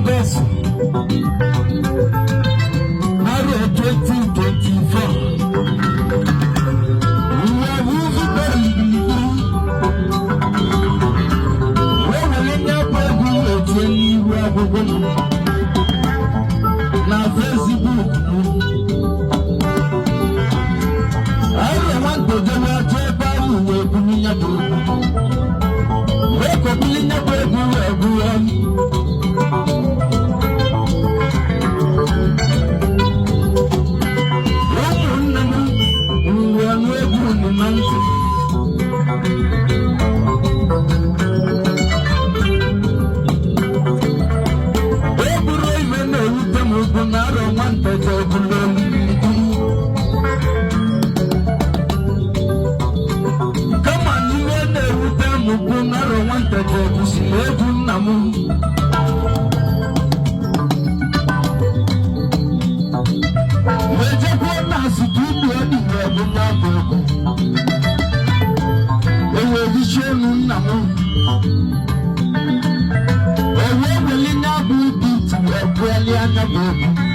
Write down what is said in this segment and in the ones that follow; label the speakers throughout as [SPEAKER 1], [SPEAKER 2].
[SPEAKER 1] August, Aro 2024. We are moving very na Facebook. Aro Nwa Nteje na cheba uwe bunya do. We ko bunya do egwu. Aro Nwa Nteje kama niwene utamu kuna Aro Nwa Nteje kusilevu namu weje kuona situdu hadi webu nabo ewe vishenu namu ewe welina bubiti webu eliana bobu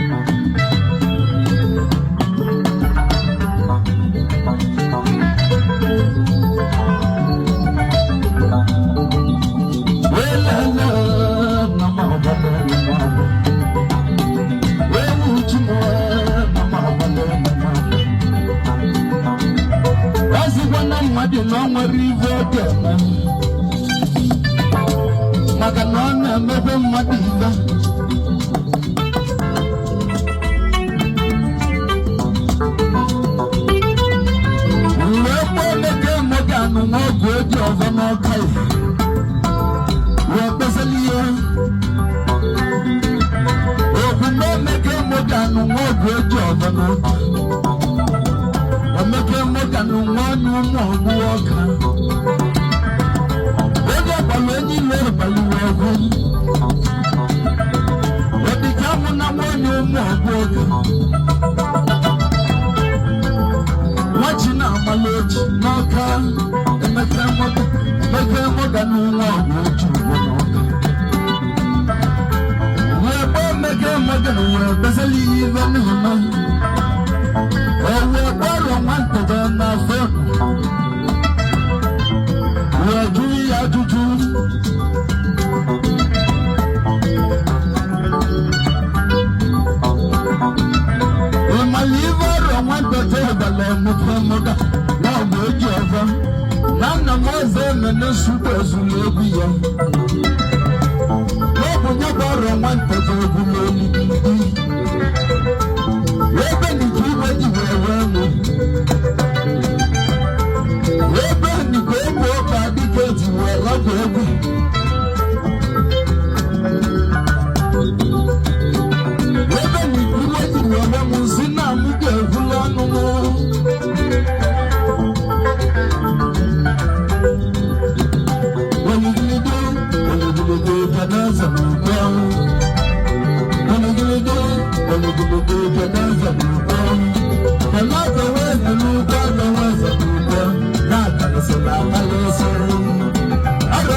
[SPEAKER 1] maka na ọ na-emebe mmadụ ibe mgbe ekpe emeka anụ n'ọgwụ eji ọzọ n'ọka wee kpesala ihe okwume emeka anụ n'ọgwụ eji ọzọ n'ọka emeka anụ nwaanyị ụmụ ọgwụ ọka enyi lere baluwa ọgwụ ọdịka mụ na nwaanyị ụmụ ọgwụ oge nwachi na-amalụ ochi n'ọka emeka mọga n'ụwa ọgwụ ochi ugbo n'ọka wee gbaa emeka mọga na wee besala ihe ibe n'ụma wee gbara Nwa Nteje n'afọ wee jụrụ ya ajụjụ Aro Nwa Nteje gbara emume mụda na ọgwụ eji ọzọ na nna m ọzọ emene super ezulu egwu ya n'ọbụ nye bụ Aro Nwa Nteje egwu n'Oligilidi ebe nike iwe ji wee nụ ebe nike egwu ọka dịka eji wee lọgụ egwu ebe nike iwe ji wee nsi na mụ ga-egwula ọnụ Oligilidi kanaza n'ugbo Oligilidi kanaza n'ugbo kanaza weze n'ugbo aga weze n'ugbo na-akalịsị na akalịsị Aro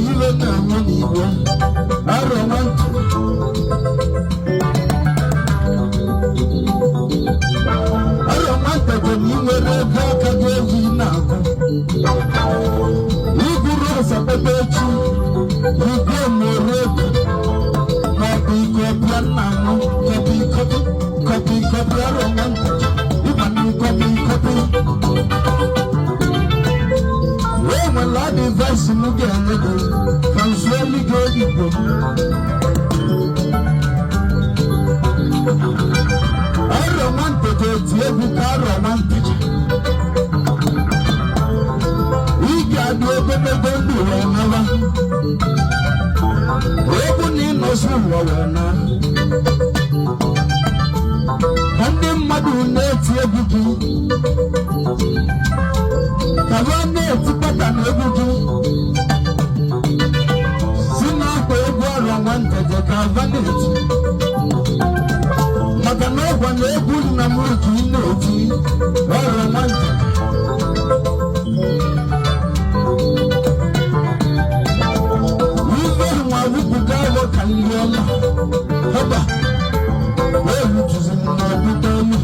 [SPEAKER 1] iwe na-eme n'igwe Aro Nwa Nteje Aro Nwa Nteje na inwere ego aka gị eji na-agụ iburu ọsapebe echi igwe mere ego kọpị kọpịa nna m kọpị Aro Nwa Nteje ịba na kọpị when Lord invests in again, can surely go Ukpo. Aro Nwa Nteje Tiegu Aro Nwa Nteje. Ika do bebe do wena. Ebu ni no so wena. Kandi madu ne Tiegu ki. Kawane tipata nebudu Sina kwa Aro Nwa Nteje kawane ti Magana kwa nebudu na muki ineti Aro Nwa Nteje Uwe mwa wukugawa kanyoma Haba Wehu tuzina butelu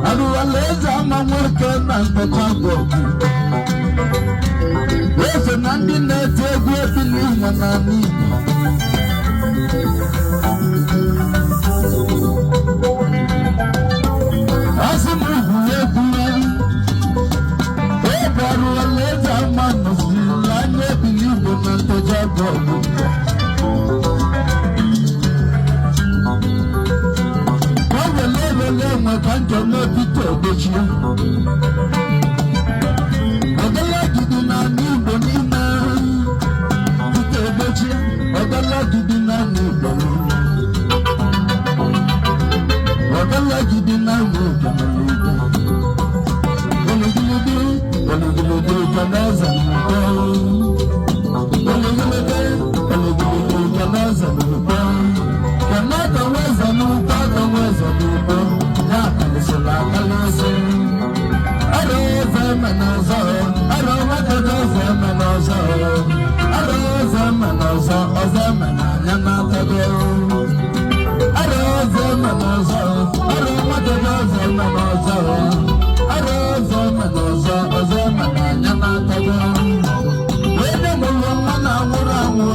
[SPEAKER 1] Aruwaleza mamweke na mpechango Wese nandi netegu epili mwanani Asimu huyeguwe Ebe aruwaleza manusi Lanye epili mwanantejago Kanjo no bito dochi Oligilidi na nibo nina bito dochi Oligilidi na nibo Oligilidi na nibo Oligilidi kanaza nibo Oligilidi kanaza nibo Kanaka weza nibo Aro Zamanozo, Aro Nwakalor Zamanozo, Aro Zamanozo, Ozamana Natago. Aro Zamanozo, Aro Nwakalor Zamanozo, Aro Zamanozo, Ozamana Natago. Wena mulumana muramu,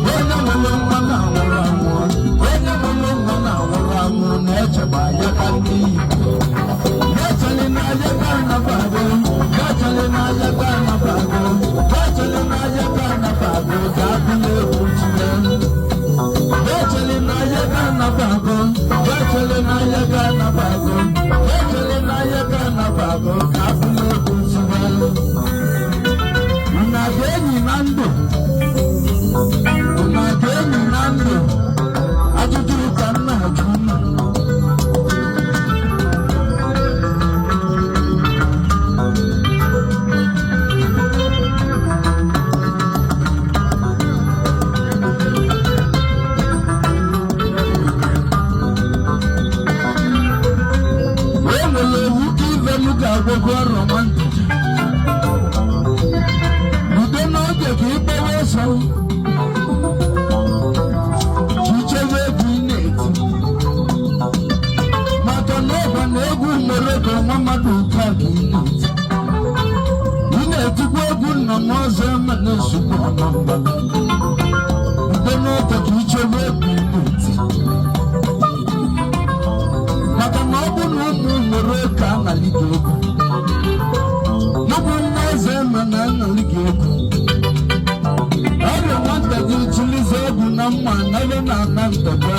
[SPEAKER 1] wena mulumana muramu, wena mulumana muramu, neche baya kandi. Aro Nwa Nteje. Ude n'oge ka ikpewe ọsọ. Chichewe egwu ị na-eti. Maka na ọgwa na egwu mere ka nwa mmadụ ụka ka ị na-eti. Ị na-etikwa egwu nna m ọzọ eme na-esokwa ọma mgbala. Ude n'oge ka ichewe egwu ị na-eti. Maka na ọ bụ na ụmụ mere ka a na-alịga egwu. Aro Nwa Nteje chilize egwu na mma nale na ana Nteje